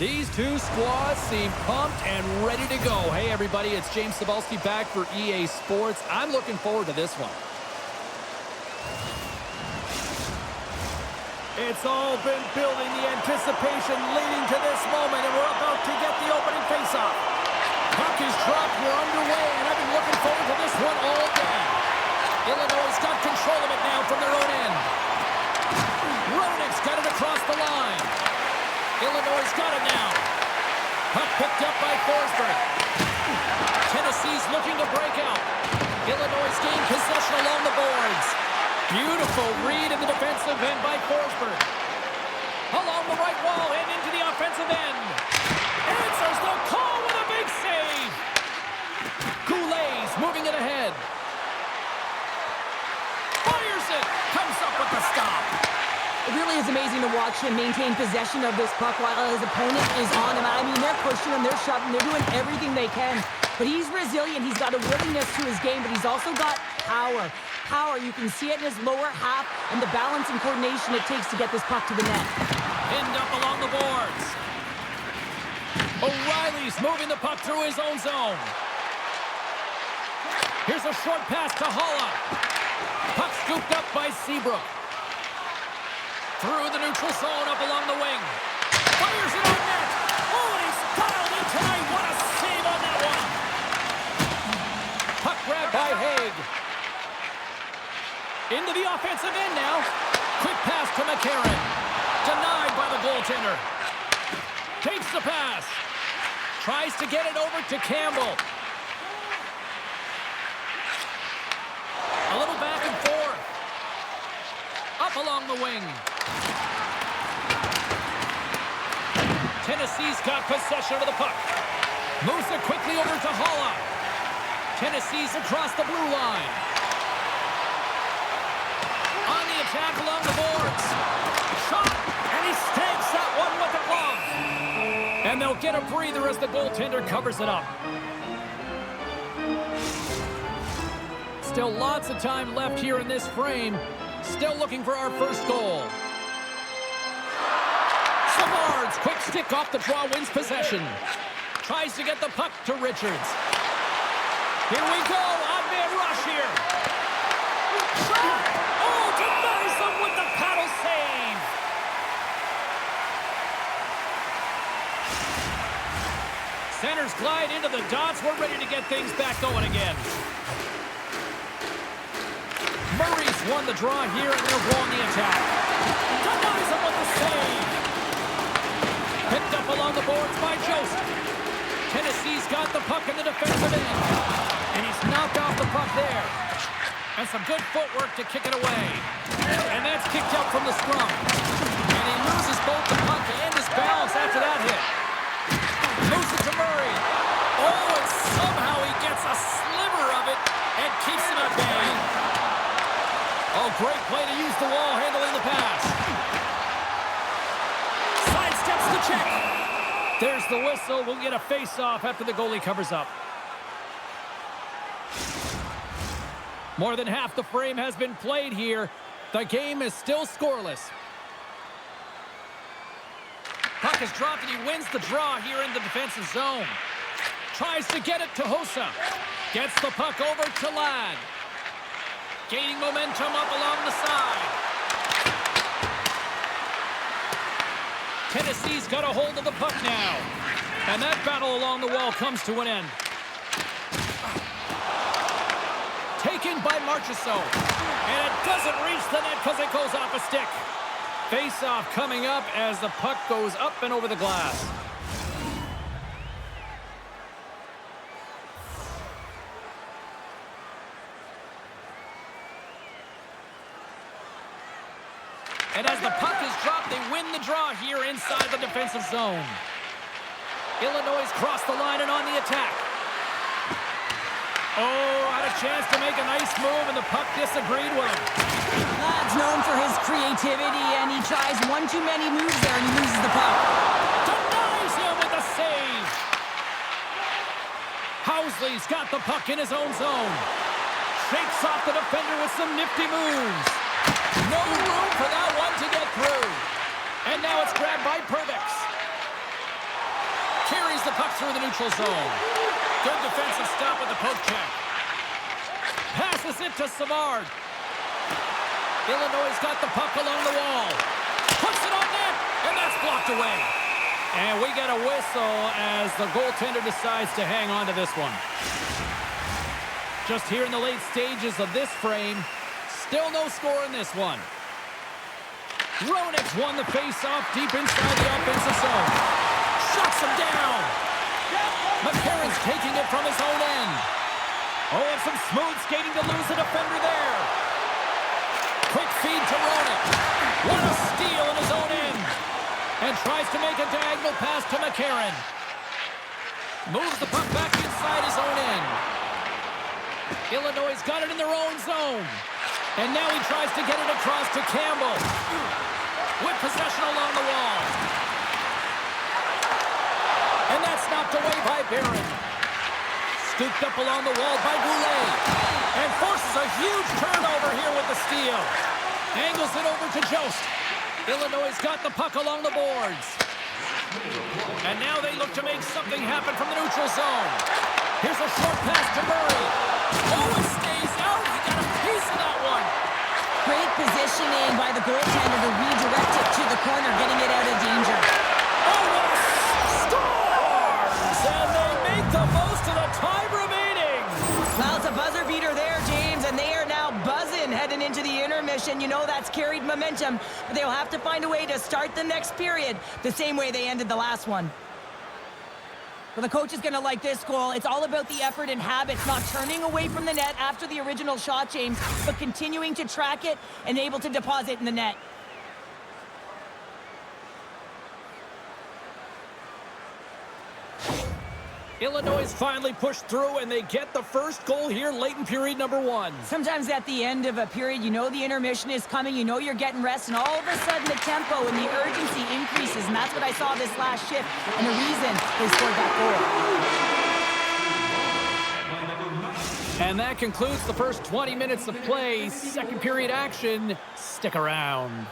These two squads seem pumped and ready to go. Hey, everybody, it's James Cebulski back for EA Sports. I'm looking forward to this one. It's all been building, the anticipation leading to this moment, and we're about to get the opening faceoff. Puck is dropped, we're underway, and I've been looking forward to this one all day. Illinois got control of it now from their own end. Rodnick's got it across the line. Illinois got it now. Puck picked up by Forsberg. Tennessee's looking to break out. Illinois gained possession along the boards. Beautiful read in the defensive end by Forsberg. Along the right wall and into the offensive end. Answers the call with a big save. Goulet's moving it ahead. Fires it. Comes up with the stop. It really is amazing to watch him maintain possession of this puck while his opponent is on him. I mean, they're pushing him, they're shoving, they're doing everything they can. But he's resilient. He's got a willingness to his game, but he's also got power. Power, you can see it in his lower half and the balance and coordination it takes to get this puck to the net. Pinned up along the boards. O'Reilly's moving the puck through his own zone. Here's a short pass to Holla. Puck scooped up by Seabrook. Through the neutral zone, up along the wing. Fires it on net. Oh, and he's dialed in tonight. What a save on that one. Puck grabbed by Haig. Into the offensive end now. Quick pass to McCarron. Denied by the goaltender. Takes the pass. Tries to get it over to Campbell. A little back and forth. Up along the wing. Tennessee's got possession of the puck. Moves it quickly over to Holla. Tennessee's across the blue line. On the attack along the boards. Shot, and he stakes that one with the glove. And they'll get a breather as the goaltender covers it up. Still lots of time left here in this frame. Still looking for our first goal. Savard's quick stick off the draw wins possession. Tries to get the puck to Richards. Here we go. Odd man rush here. Shot! Oh, denies him with the paddle save. Centers glide into the dots. We're ready to get things back going again. Murray's won the draw here, and they'll go on the attack. Denies him with the save. Picked up along the boards by Joseph. Tennessee's got the puck in the defensive end. And he's knocked off the puck there. And some good footwork to kick it away. And that's kicked out from the scrum. And he loses both the puck and his balance after that hit. Moves it to Murray. Oh, and somehow he gets a sliver of it and keeps him at bay. Oh, great play to use the wall handling the pass. Sidesteps the check. There's the whistle. We'll get a face-off after the goalie covers up. More than half the frame has been played here. The game is still scoreless. Puck is dropped and he wins the draw here in the defensive zone. Tries to get it to Hossa. Gets the puck over to Ladd. Gaining momentum up along the side. Tennessee's got a hold of the puck now. And that battle along the wall comes to an end. Taken by Marchessault. And it doesn't reach the net because it goes off a stick. Face-off coming up as the puck goes up and over the glass. And as the puck is dropped, they win the draw here inside the defensive zone. Illinois crossed the line and on the attack. Oh, had a chance to make a nice move, and the puck disagreed with him. Ladd's known for his creativity, and he tries one too many moves there, and he loses the puck. Denies him with a save. Housley's got the puck in his own zone. Shakes off the defender with some nifty moves. No room for that one to get through. And now it's grabbed by Perbix. Moves the puck through the neutral zone. Good defensive stop with the poke check. Passes it to Savard. Illinois got the puck along the wall. Puts it on net, and that's blocked away. And we get a whistle as the goaltender decides to hang on to this one. Just here in the late stages of this frame, still no score in this one. Roenick's won the face-off deep inside the offensive zone. Shuts him down. McCarron's taking it from his own end. Oh, and some smooth skating to lose the defender there. Quick feed to Roenick. What a steal in his own end. And tries to make a diagonal pass to McCarron. Moves the puck back inside his own end. Illinois got it in their own zone. And now he tries to get it across to Campbell. With possession along the wall. And that's knocked away by Barron. Scooped up along the wall by Goulet. And forces a huge turnover here with the steal. Angles it over to Jost. Illinois got the puck along the boards. And now they look to make something happen from the neutral zone. Here's a short pass to Murray. Oh, it stays out. He got a piece of that one. Great positioning by the goaltender to redirect it to the corner, getting it out of danger. Oh, what a scores! And they make the most of the time remaining. Well, it's a buzzer beater there, James, and they are now buzzing heading into the intermission. You know that's carried momentum, but they'll have to find a way to start the next period the same way they ended the last one. Well, the coach is going to like this goal. It's all about the effort and habits, not turning away from the net after the original shot, James, but continuing to track it and able to deposit in the net. Illinois finally pushed through, and they get the first goal here late in period number 1. Sometimes at the end of a period, you know the intermission is coming, you know you're getting rest, and all of a sudden the tempo and the urgency increases, and that's what I saw this last shift, and the reason they scored that goal. And that concludes the first 20 minutes of play. Second period action. Stick around.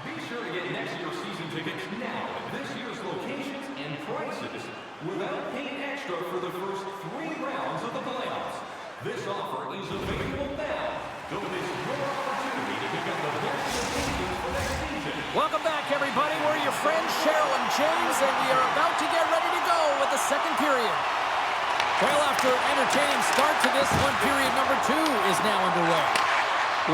Be sure to get next year's season tickets now at this year's locations and prices without paying extra for the first 3 rounds of the playoffs. This offer is available now. Don't miss your opportunity to pick up the best locations for next season. Welcome back, everybody. We're your friends Cheryl and James, and we are about to get ready to go with the second period. Well, after an entertaining start to this one, period number 2 is now underway.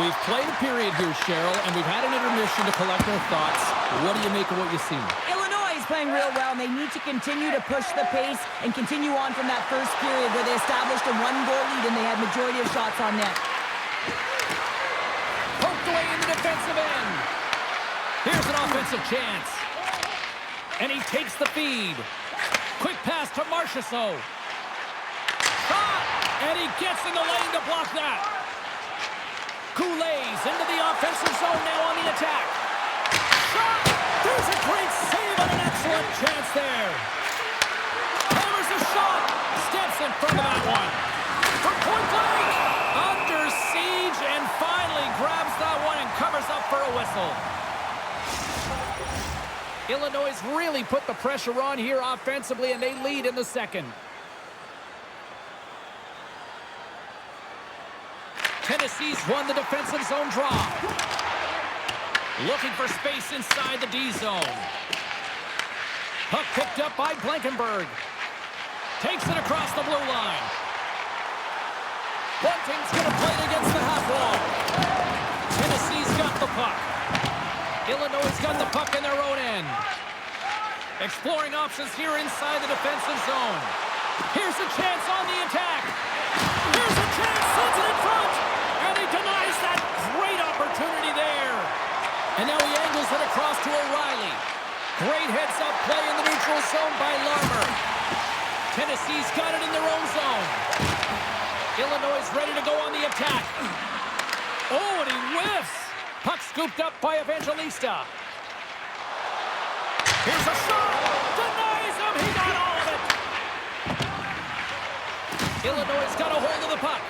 We've played a period here, Cheryl, and we've had an intermission to collect our thoughts. What do you make of what you've seen? Illinois is playing real well, and they need to continue to push the pace and continue on from that first period where they established a 1-goal lead and they had majority of shots on net. Poked away in the defensive end. Here's an offensive chance. And he takes the feed. Quick pass to Marchessault. Shot! And he gets in the lane to block that. Goulet's into the offensive zone now on the attack. Shot! There's a great save on an excellent chance there. Hammers a shot. Steps in front of that one. From point blank. Under siege and finally grabs that one and covers up for a whistle. Illinois really put the pressure on here offensively, and they lead in the second. Tennessee's won the defensive zone draw. Looking for space inside the D zone. Puck picked up by Blankenberg. Takes it across the blue line. Bunting's going to play it against the half wall. Tennessee's got the puck. Illinois got the puck in their own end. Exploring options here inside the defensive zone. Here's a chance on the attack. Here's a chance, sends it in front. And he denies that great opportunity there. And now he angles it across to O'Reilly. Great heads-up play in the neutral zone by Larmer. Tennessee's got it in their own zone. Illinois is ready to go on the attack. Oh, and he whiffs. Puck scooped up by Evangelista. Here's a shot. Denies him. He got all of it. Illinois got a hold of the puck.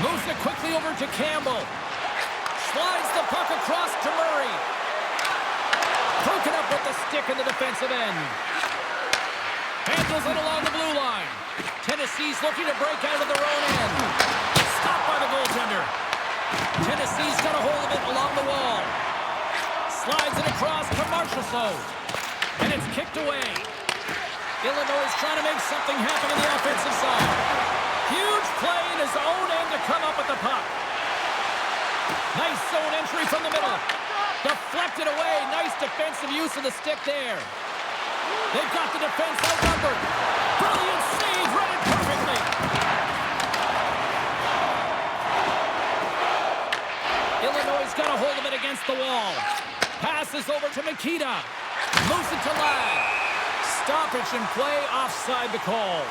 Moves it quickly over to Campbell. Slides the puck across to Murray. Broken up with the stick in the defensive end. Handles it along the blue line. Tennessee's looking to break out of their own end. Stopped by the goaltender. Tennessee's got a hold of it along the wall. Slides it across to Marchessault. And it's kicked away. Illinois is trying to make something happen in the offensive side. Huge play in his own end to come up with the puck. Nice zone entry from the middle. Deflected away. Nice defensive use of the stick there. They've got the defense outnumbered. Brilliant save, read it perfectly. Illinois got a hold of it against the wall. Passes over to Nikita. Moves it to Ladd. Stoppage in play, offside the call.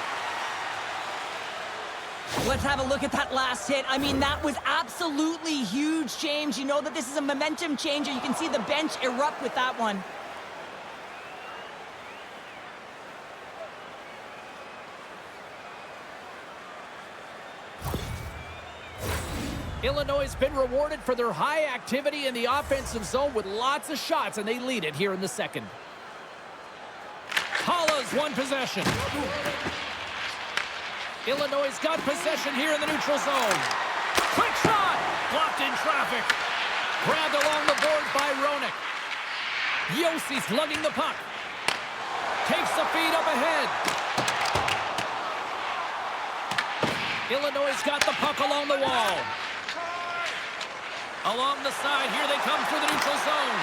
Let's have a look at that last hit. I mean, that was absolutely huge, James. You know that this is a momentum changer. You can see the bench erupt with that one. Illinois has been rewarded for their high activity in the offensive zone with lots of shots, and they lead it here in the second. Halla's won possession. Illinois got possession here in the neutral zone. Quick shot! Blocked in traffic. Grabbed along the board by Roenick. Yossi's lugging the puck. Takes the feed up ahead. Illinois got the puck along the wall. Along the side, here they come through the neutral zone.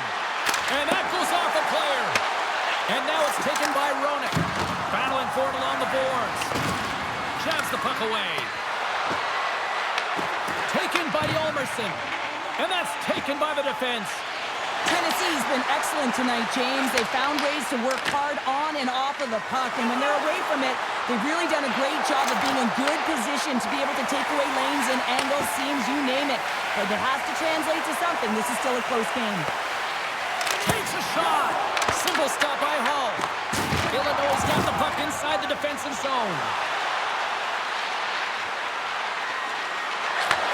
And that goes off a player. And now it's taken by Roenick. Battling for it along the boards. Jabs the puck away. Taken by Yolmerson. And that's taken by the defense. Tennessee's been excellent tonight, James. They found ways to work hard on and off of the puck. And when they're away from it, they've really done a great job of being in good position to be able to take away lanes and angles, seams, you name it. But it has to translate to something. This is still a close game. Takes a shot. Simple stop by Hull. Illinois got the puck inside the defensive zone.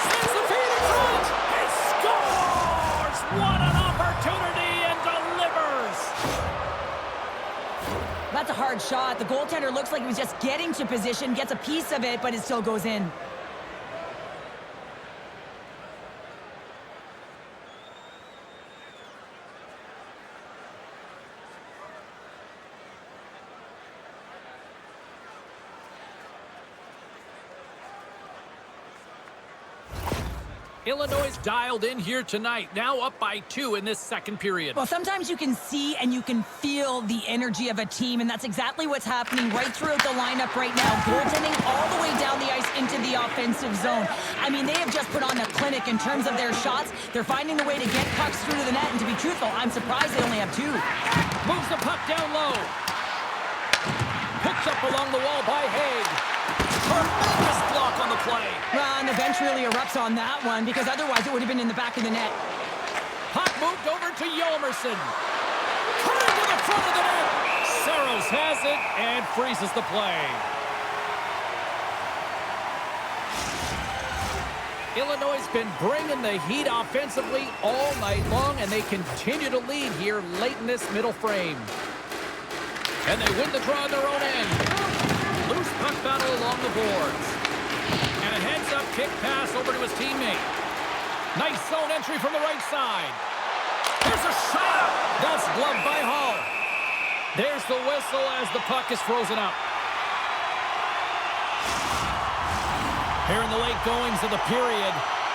Sends the feed in front. He scores! What an opportunity and delivers! That's a hard shot. The goaltender looks like he was just getting to position, gets a piece of it, but it still goes in. Illinois dialed in here tonight, now up by 2 in this second period. Well, sometimes you can see and you can feel the energy of a team, and that's exactly what's happening right throughout the lineup right now. Goaltending all the way down the ice into the offensive zone. I mean, they have just put on a clinic in terms of their shots. They're finding a way to get pucks through to the net, and to be truthful, I'm surprised they only have 2. Moves the puck down low. Picked up along the wall by Haig. Tremendous block on the play. Well, and the bench really erupts on that one, because otherwise it would have been in the back of the net. Puck moved over to Yolmerson. Coming to the front of the net. Saros has it and freezes the play. Illinois has been bringing the heat offensively all night long, and they continue to lead here late in this middle frame. And they win the draw on their own end. Loose puck battle along the boards. And a heads-up kick pass over to his teammate. Nice zone entry from the right side. There's a shot! That's gloved by Hull. There's the whistle as the puck is frozen up. Here in the late goings of the period,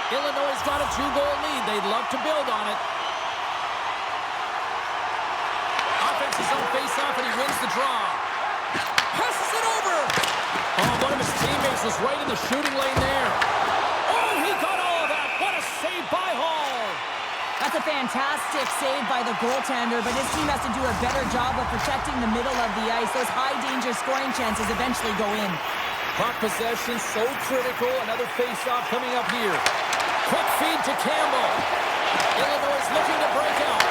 Illinois has got a 2-goal lead. They'd love to build on it. Offensive zone face-off, and he wins the draw. Passes it over. Oh, one of his teammates is right in the shooting lane there. Oh, he got all of that. What a save by Hall. That's a fantastic save by the goaltender, but his team has to do a better job of protecting the middle of the ice. Those high-danger scoring chances eventually go in. Puck possession so critical. Another face-off coming up here. Quick feed to Campbell. Illinois is looking to break out.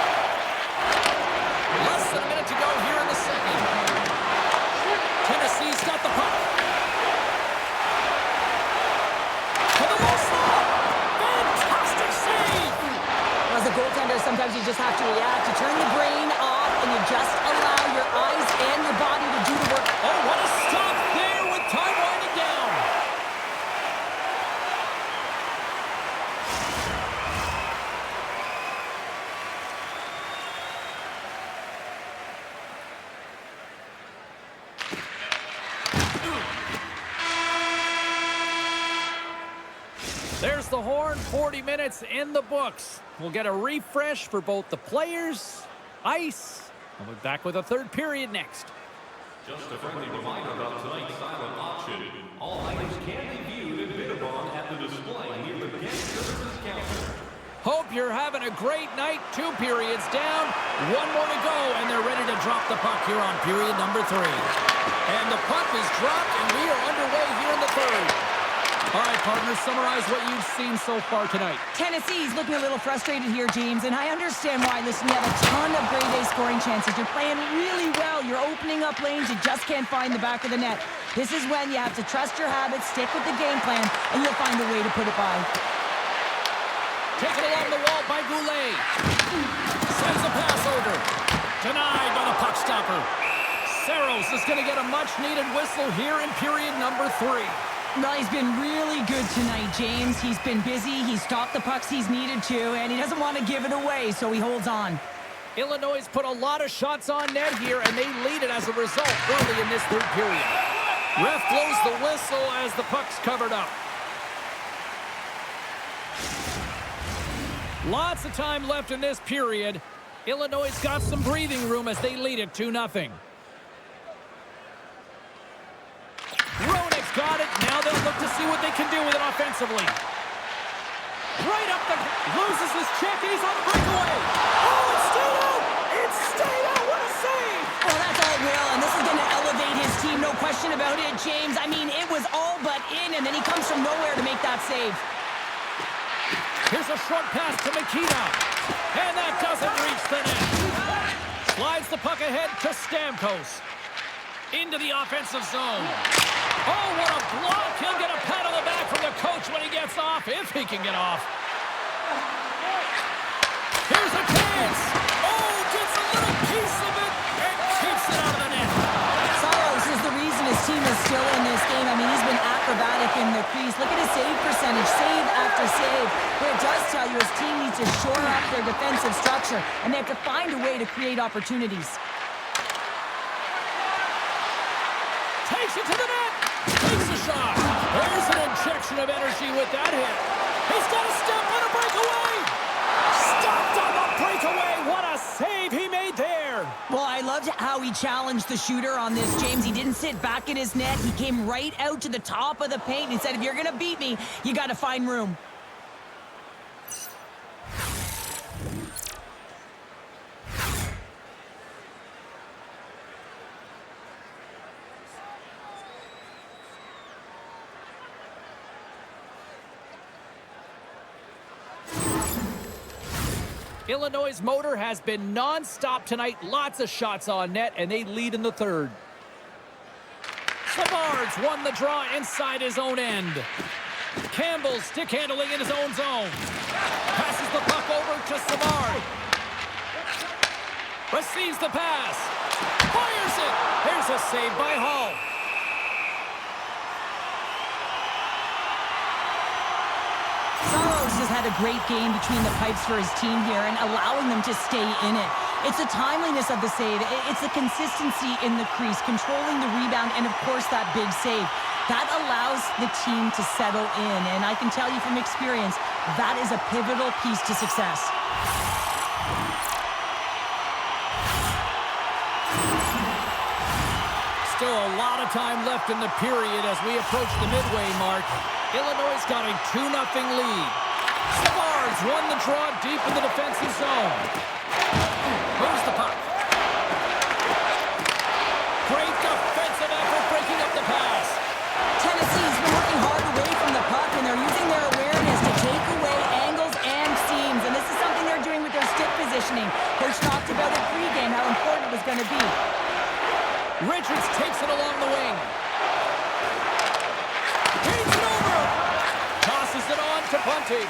Less than a minute to go here in the second. Tennessee's got the puck. To the low slot. Fantastic save. As a goaltender, sometimes you just have to react. You turn the brain off Just allow your eyes and your body to do the work. Oh, what a stop there with time winding down. There's the horn, 40 minutes in the books. We'll get a refresh for both the players, ice, and we'll be back with a third period next. Just a friendly reminder about tonight's silent auction. All items can be viewed and bid upon at the display near the guest services counter. Hope you're having a great night. 2 periods down, 1 more to go, and they're ready to drop the puck here on period number 3. And the puck is dropped, and we are underway here in the third. All right, partners, summarize what you've seen so far tonight. Tennessee's looking a little frustrated here, James, and I understand why. Listen, you have a ton of grade A scoring chances. You're playing really well. You're opening up lanes. You just can't find the back of the net. This is when you have to trust your habits, stick with the game plan, and you'll find a way to put it by. Taken along the wall by Goulet. Sends a pass over. Denied by the puck stopper. Saros is going to get a much-needed whistle here in period number 3. Well, he's been really good tonight, James. He's been busy. He's stopped the pucks he's needed to, and he doesn't want to give it away, so he holds on. Illinois put a lot of shots on net here, and they lead it as a result early in this third period. Ref blows the whistle as the puck's covered up. Lots of time left in this period. Illinois got some breathing room as they lead it 2-0. Roenick's got it. Now they'll look to see what they can do with it offensively. Right up the... loses his check. He's on the breakaway. Oh, it stayed out! It stayed out! What a save! Well, that's all Will, and this is going to elevate his team. No question about it, James. I mean, it was all but in, and then he comes from nowhere to make that save. Here's a short pass to Mikita. And that doesn't reach the net. Slides the puck ahead to Stamkos. Into the offensive zone. Oh, what a block. He'll get a pat on the back from the coach when he gets off, if he can get off. Here's a chance. Oh, gets a little piece of it and keeps it out of the net. Saros is the reason his team is still in this game. I mean, he's been acrobatic in the crease. Look at his save percentage, save after save. But it does tell you his team needs to shore up their defensive structure, and they have to find a way to create opportunities. Takes it to the net. Takes a shot. There's an injection of energy with that hit. He's got a step on a breakaway. Stopped on the breakaway. What a save he made there. Well, I loved how he challenged the shooter on this, James. He didn't sit back in his net. He came right out to the top of the paint and said, if you're going to beat me, you got to find room. Illinois' motor has been non-stop tonight. Lots of shots on net, and they lead in the third. Savard's won the draw inside his own end. Campbell stick handling in his own zone. Passes the puck over to Savard. Receives the pass. Fires it. Here's a save by Hall. Saros has had a great game between the pipes for his team here and allowing them to stay in it. It's the timeliness of the save. It's the consistency in the crease, controlling the rebound, and, of course, that big save. That allows the team to settle in, and I can tell you from experience, that is a pivotal piece to success. Still a lot of time left in the period as we approach the midway mark. Illinois got a 2-0 lead. Savard's won the draw deep in the defensive zone. Moves the puck. Great defensive effort breaking up the pass. Tennessee's been working hard away from the puck, and they're using their awareness to take away angles and seams, and this is something they're doing with their stick positioning. Coach talked about it pregame, how important it was going to be. Richards takes it along the wing. Feeds it over. Tosses it on to Bunting.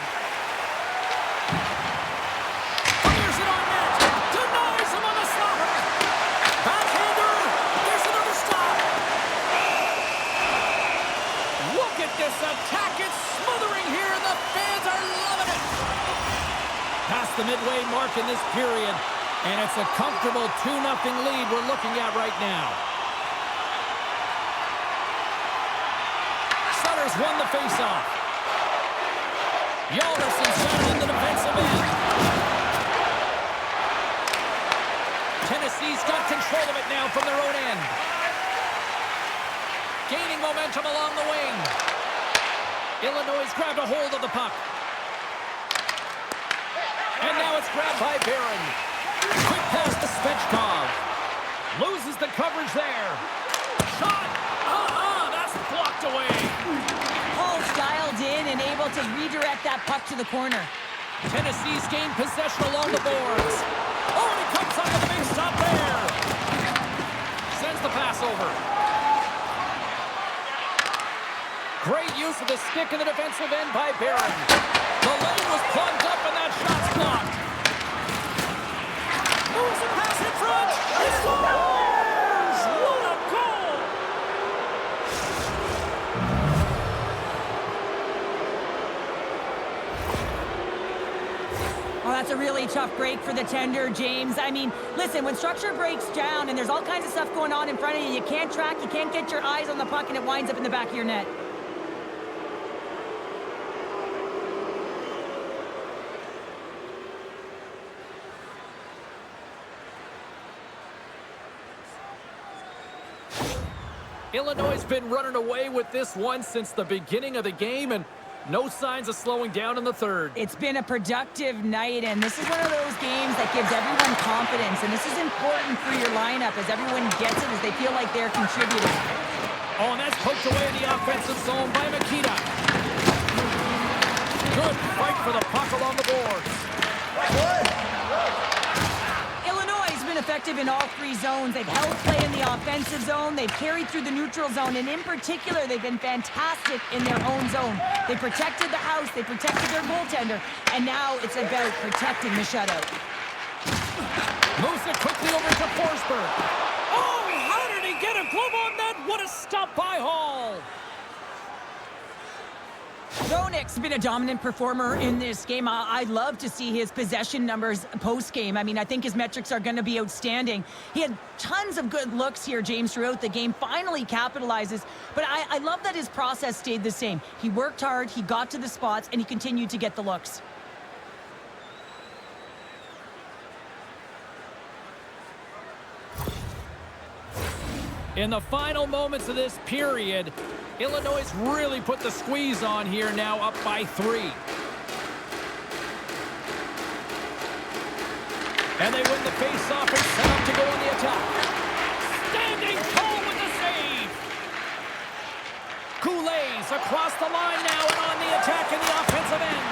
Fires it on net. Denies him on the slaughter. at this attack. It's smothering here, and the fans are loving it. Past the midway mark in this period, and it's a comfortable 2-0 lead we're looking at right now. Sutter's won the faceoff. Yolderson's got it in the defensive end. Tennessee's got control of it now from their own end. Gaining momentum along the wing. Illinois grabbed a hold of the puck. And now it's grabbed by Barron. Quick pass to Svechkov. Loses the coverage there. Shot! That's blocked away. Paul's dialed in and able to redirect that puck to the corner. Tennessee's gained possession along the boards. Oh, and it comes up with a big stop there. Sends the pass over. Great use of the stick in the defensive end by Barron. The lane was plugged up and that shot's blocked. Moves the pass in front. He scores! What a goal! Oh, that's a really tough break for the tender, James. I mean, listen, when structure breaks down and there's all kinds of stuff going on in front of you, you can't track, you can't get your eyes on the puck, and it winds up in the back of your net. Illinois has been running away with this one since the beginning of the game, and no signs of slowing down in the third. It's been a productive night, and this is one of those games that gives everyone confidence, and this is important for your lineup as everyone gets it, as they feel like they're contributing. Oh, and that's poked away in the offensive zone by Makita. Good fight for the puck along the boards. Illinois has been effective in all three zones. They've held play in the offensive zone. They've carried through the neutral zone. And in particular, they've been fantastic in their own zone. They protected the house. They protected their goaltender. And now it's about protecting the shutout. Moves it quickly over to Forsberg. Oh, how did he get a glove on that? What a stop by Hall. Roenick's been a dominant performer in this game. I'd love to see his possession numbers post-game. I mean, I think his metrics are going to be outstanding. He had tons of good looks here, James, throughout the game. Finally capitalizes. But I love that his process stayed the same. He worked hard, he got to the spots, and he continued to get the looks. In the final moments of this period, Illinois really put the squeeze on here, now up by 3. And they win the face-off and set up to go on the attack. Standing tall with the save. Goulet's across the line now and on the attack in the offensive end.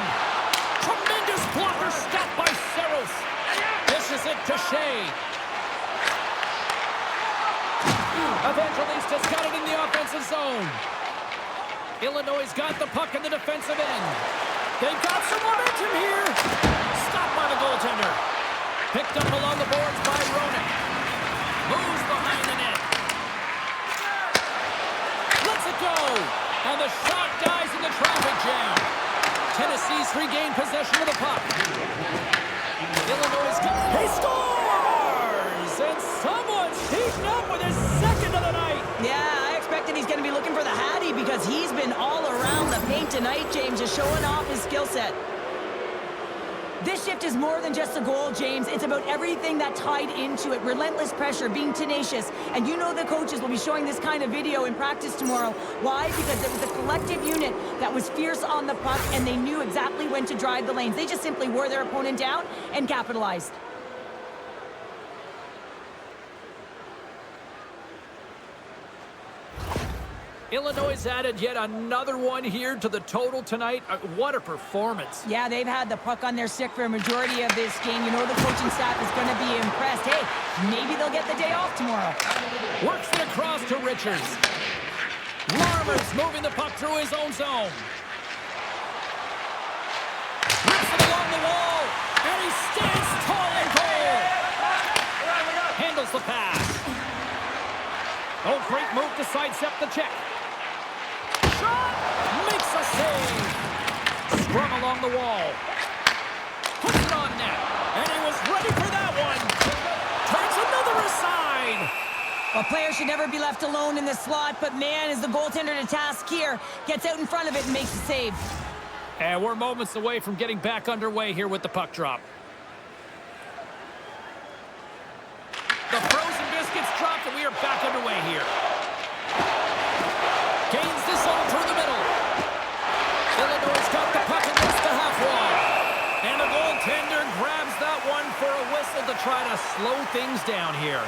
Tremendous blocker stop by Saros. Dishes it to Shea. Evangelista's got it in the offensive zone. Illinois got the puck in the defensive end. They've got some momentum here. Stopped by the goaltender. Picked up along the boards by Roenick. Moves behind the net. Lets it go. And the shot dies in the traffic jam. Tennessee's regained possession of the puck. Illinois he scores! And someone's heating up with his second of the night. Yeah, I expected he's going to be looking for the Hattie because he's been all around the paint tonight, James, just showing off his skill set. This shift is more than just a goal, James. It's about everything that tied into it. Relentless pressure, being tenacious. And you know the coaches will be showing this kind of video in practice tomorrow. Why? Because it was a collective unit that was fierce on the puck, and they knew exactly when to drive the lanes. They just simply wore their opponent down and capitalized. Illinois added yet another one here to the total tonight. What a performance. Yeah, they've had the puck on their stick for a majority of this game. You know the coaching staff is going to be impressed. Hey, maybe they'll get the day off tomorrow. Works it across to Richards. Larmer's moving the puck through his own zone. Rips it along the wall, and he stands tall in goal. Handles the pass. Oh, great move to sidestep the check. Shot! save. Scrum along the wall. Puts it on net. And he was ready for that one. Turns another aside. A player should never be left alone in the slot, but man, is the goaltender to task here. Gets out in front of it and makes a save. And we're moments away from getting back underway here with the puck drop. The frozen biscuits dropped, and we are back underway here. Gains the zone through the middle. Illinois got the puck against the half wall. And the goaltender grabs that one for a whistle to try to slow things down here.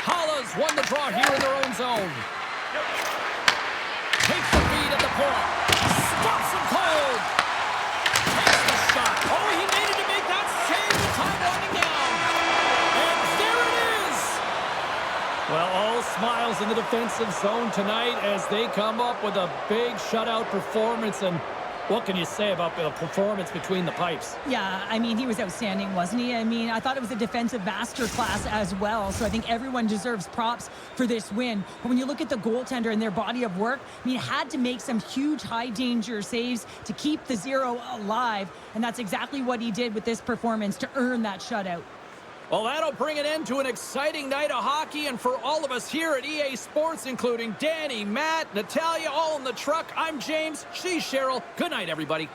Hollas won the draw here in their own zone. Takes the feed at the point. Stops him cold. Takes the shot. Oh, he needed to make that save. The time winding down. And there it is. Well, all smiles in the defensive zone tonight as they come up with a big shutout performance. And what can you say about the performance between the pipes? Yeah, I mean, he was outstanding, wasn't he? I mean, I thought it was a defensive masterclass as well, so I think everyone deserves props for this win. But when you look at the goaltender and their body of work, I mean, had to make some huge high-danger saves to keep the zero alive, and that's exactly what he did with this performance to earn that shutout. Well, that'll bring an end to an exciting night of hockey, and for all of us here at EA Sports, including Danny, Matt, Natalia, all in the truck, I'm James, she's Cheryl. Good night, everybody.